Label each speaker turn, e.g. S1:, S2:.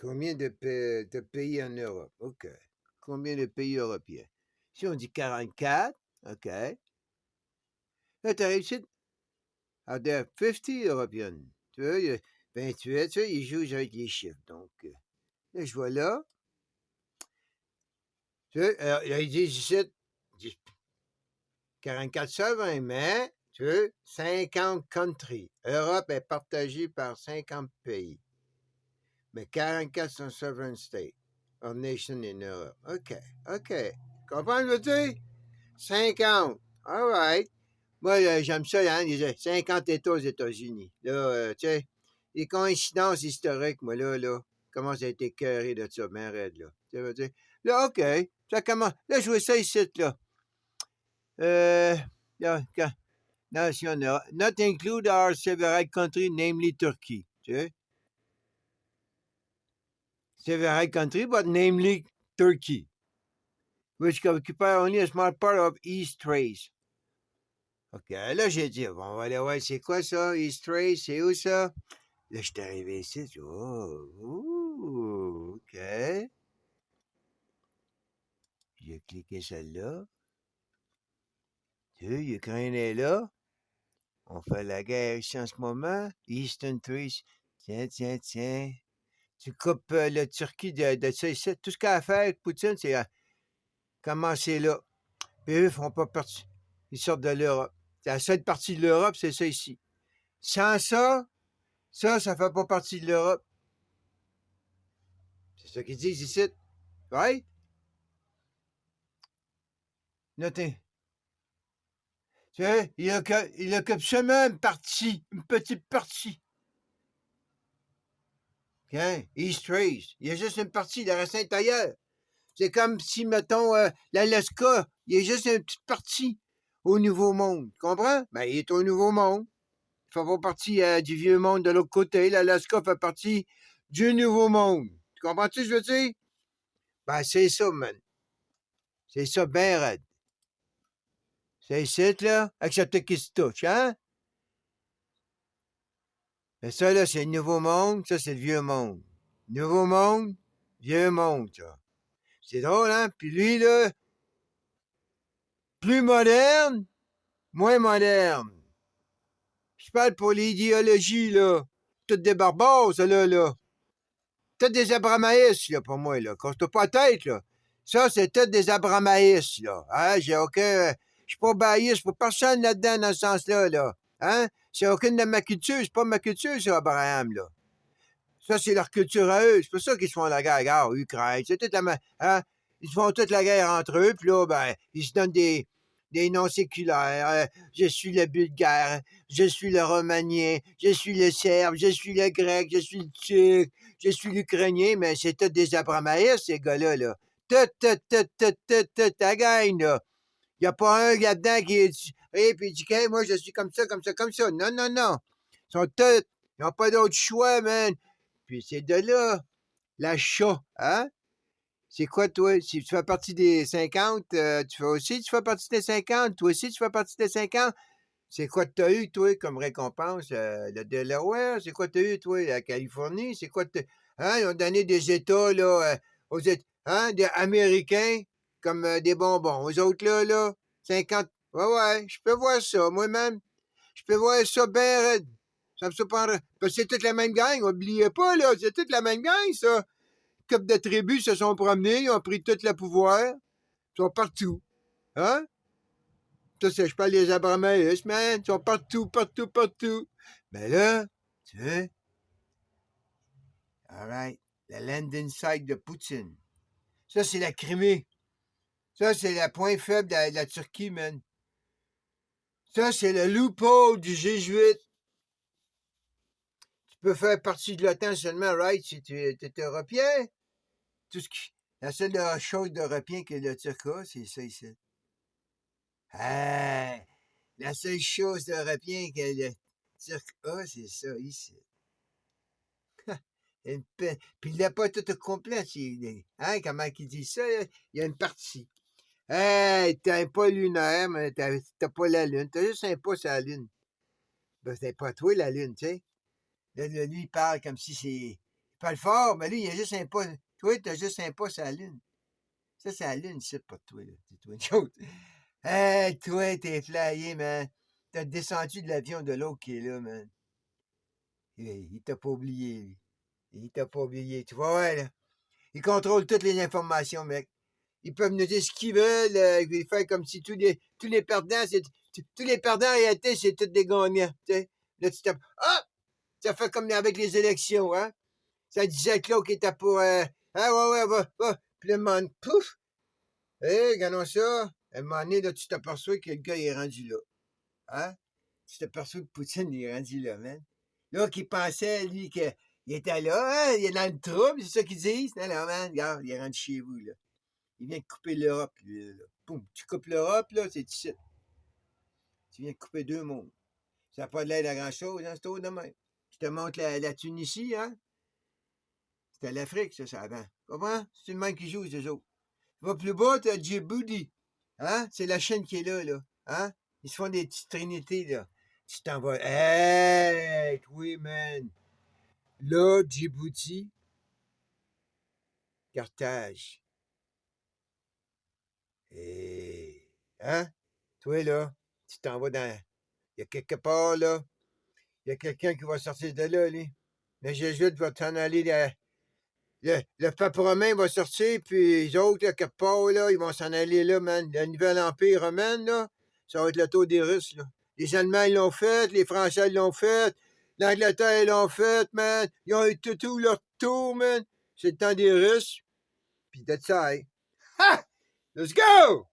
S1: Combien de pays en Europe? OK. Combien de pays européens? Si on dit 44, OK. Là, tu arrives ici, there are 50 European. Tu vois, il y a 28, tu vois, ils jouent avec les chiffres. Donc, là, je vois là. Tu vois, ils disent ici, 44 sovereigns, mais, tu vois, 50 countries. L'Europe est partagée par 50 pays. Mais 44 sont sovereign states, or nation in Europe. OK, OK. Comprends, je veux dire? 50. All right. Moi, j'aime ça, hein, les 50 États aux États-Unis. Là, tu sais, les coïncidences historiques, moi, là, commence à être écœuré de ça, ben raide, là. Tu veux dire? Là, OK. Ça commence. Là, je vois ça ici, là. Là, nation, not include our several country, namely Turkey. Tu sais? Several country, but namely Turkey, which occupy only a small part of East Thrace. OK, là, j'ai dit, bon, on va aller voir, c'est quoi ça, East Thrace, c'est où ça? Là, je suis arrivé ici, je dis, oh, OK. J'ai cliqué celle-là. Tu sais, l'Ukraine est là. On fait la guerre ici en ce moment. Eastern Thrace. Tiens, tiens, tiens. Tu coupes la Turquie de ça ici. Tout ce qu'il y a à faire avec Poutine, c'est commencer là. Puis eux, ils font pas partie. Ils sortent de l'Europe. La seule partie de l'Europe, c'est ça ici. Sans ça, ça fait pas partie de l'Europe. C'est ça qu'ils disent ici. Right? Notez. Tu sais, il occupe seulement une partie, une petite partie. Okay? East Thrace. Il y a juste une partie, le reste est ailleurs. C'est comme si, mettons, l'Alaska, il y a juste une petite partie au Nouveau Monde. Tu comprends? Ben, il est au Nouveau Monde. Il fait pas partie du Vieux Monde de l'autre côté. L'Alaska fait partie du Nouveau Monde. Tu comprends-tu ce que je veux dire? Ben, c'est ça, man. C'est ça, ben raide. C'est ici, là, accepter qui se touche, hein? Mais ça, là, c'est le Nouveau Monde, ça, c'est le Vieux Monde. Nouveau Monde, Vieux Monde, ça. C'est drôle, hein? Puis lui, là, plus moderne, moins moderne. Je parle pour l'idéologie, là. Toutes des barbares, ça, là. Toutes des abramaïstes, là, pour moi, là. Casse-toi pas la tête, là. Ça, c'est toutes des abramaïstes, là. Hein? J'ai aucun... Je suis pas baïste pour personne là-dedans, dans ce sens-là, là. Hein? C'est aucune de ma culture. C'est pas ma culture, ça, Abraham, là. Ça, c'est leur culture à eux. C'est pour ça qu'ils se font la guerre. Regarde, Ukraine, c'est toute la... Hein? Ils se font toute la guerre entre eux, puis là, ben, ils se donnent des noms séculaires. Je suis le Bulgare, je suis le Romanien, je suis le Serbe, je suis le Grec, je suis le Turc, je suis l'Ukrainien, mais c'est tous des Abramaïstes, ces gars-là, là. Toute la gang, là. Il n'y a pas un là-dedans qui est... Et puis il dit, hey, moi, je suis comme ça, comme ça, comme ça. Non, non, non. Ils sont tous... Ils n'ont pas d'autre choix, man. Puis c'est de là, l'achat, hein? C'est quoi, toi? Si tu fais partie des 50, tu fais partie des 50, toi aussi, tu fais partie des 50. C'est quoi que tu as eu, toi, comme récompense? Le Delaware? C'est quoi que tu as eu, toi? La Californie? C'est quoi que hein? Ils ont donné des États, là, aux États, hein? Des Américains, comme des bonbons. Aux autres, là, 50. Ouais, ouais, je peux voir ça, moi-même. Je peux voir ça bien raide. Ça me surprendrait. Parce que c'est toute la même gang, oubliez pas, là, c'est toute la même gang, ça. Couple de tribus se sont promenés, ils ont pris tout le pouvoir. Ils sont partout. Hein? Ça, c'est, je parle des Abramaïstes, man. Ils sont partout, partout, partout. Mais là, tu vois, alright, la landing site de Poutine. Ça, c'est la Crimée. Ça, c'est le point faible de la Turquie, man. Ça, c'est le loophole du G8. Tu peux faire partie de l'OTAN seulement, right, si tu es européen. Tout ce qui... La seule chose d'européen que le Turc a, c'est ça ici. Ah, la seule chose d'européen que le Turc a, c'est ça ici. Puis il n'a pas tout au complet. Hein, comment il dit ça? Il y a une partie. Hey, t'es pas lunaire, mais t'as pas la Lune. T'as juste un pouce à la Lune. Ben, c'est pas toi, la Lune, tu sais. Là, lui, il parle comme si c'est... Il parle fort, mais lui, il a juste un pas. Toi, t'as juste un pas sur la lune. Ça, c'est la lune, c'est pas toi, là. C'est toi une chose. Hey, toi, t'es flyé, man. T'as descendu de l'avion de l'autre qui est là, man. Il t'a pas oublié, lui. Il t'a pas oublié. Tu vois, ouais, là. Ils contrôlent toutes les informations, mec. Ils peuvent nous dire ce qu'ils veulent. Ils font comme si tous les perdants, tous les perdants, en réalité, c'est tous des gagnants. Tu sais. Là, tu tapes. Ah! Ça fait comme avec les élections, hein? Ça disait que l'autre qui était pour. Ah, ouais, va. Puis le monde, pouf! Hé, regardons ça. À un moment donné, là, tu t'aperçois que le gars il est rendu là. Hein? Tu t'aperçois que Poutine il est rendu là, man. Là, qui pensait, lui, qu'il était là, hein? Il est dans le trouble, c'est ça qu'ils disent. Non, non, man, regarde, il est rendu chez vous, là. Il vient de couper l'Europe, lui, là. Boum, tu coupes l'Europe, là, c'est ici. Tu viens de couper deux mondes. Ça n'a pas de l'aide à grand-chose, hein, c'est tout de même. Je te montre la Tunisie, hein? C'était l'Afrique, ça, avant. Comprends? C'est le même qui joue, ces autres. Tu vas plus bas, t'as Djibouti. Hein? C'est la chaîne qui est là, là. Hein? Ils se font des petites trinités, là. Tu t'en vas. Hey! Oui, man. Là, Djibouti, Carthage. Hey! Hein? Toi, là, tu t'en vas dans. Il y a quelque part, là. Il y a quelqu'un qui va sortir de là, lui. Le jésuite va t'en aller. Le pape romain va sortir, puis les autres, là, quelque part, là, ils vont s'en aller là, man. Le nouvel empire romain, là, ça va être le tour des Russes, là. Les Allemands, ils l'ont fait, les Français, ils l'ont fait, l'Angleterre, ils l'ont fait, man. Ils ont eu tout leur tour, man. C'est le temps des Russes. Puis de ça, hein. Ha! Let's go!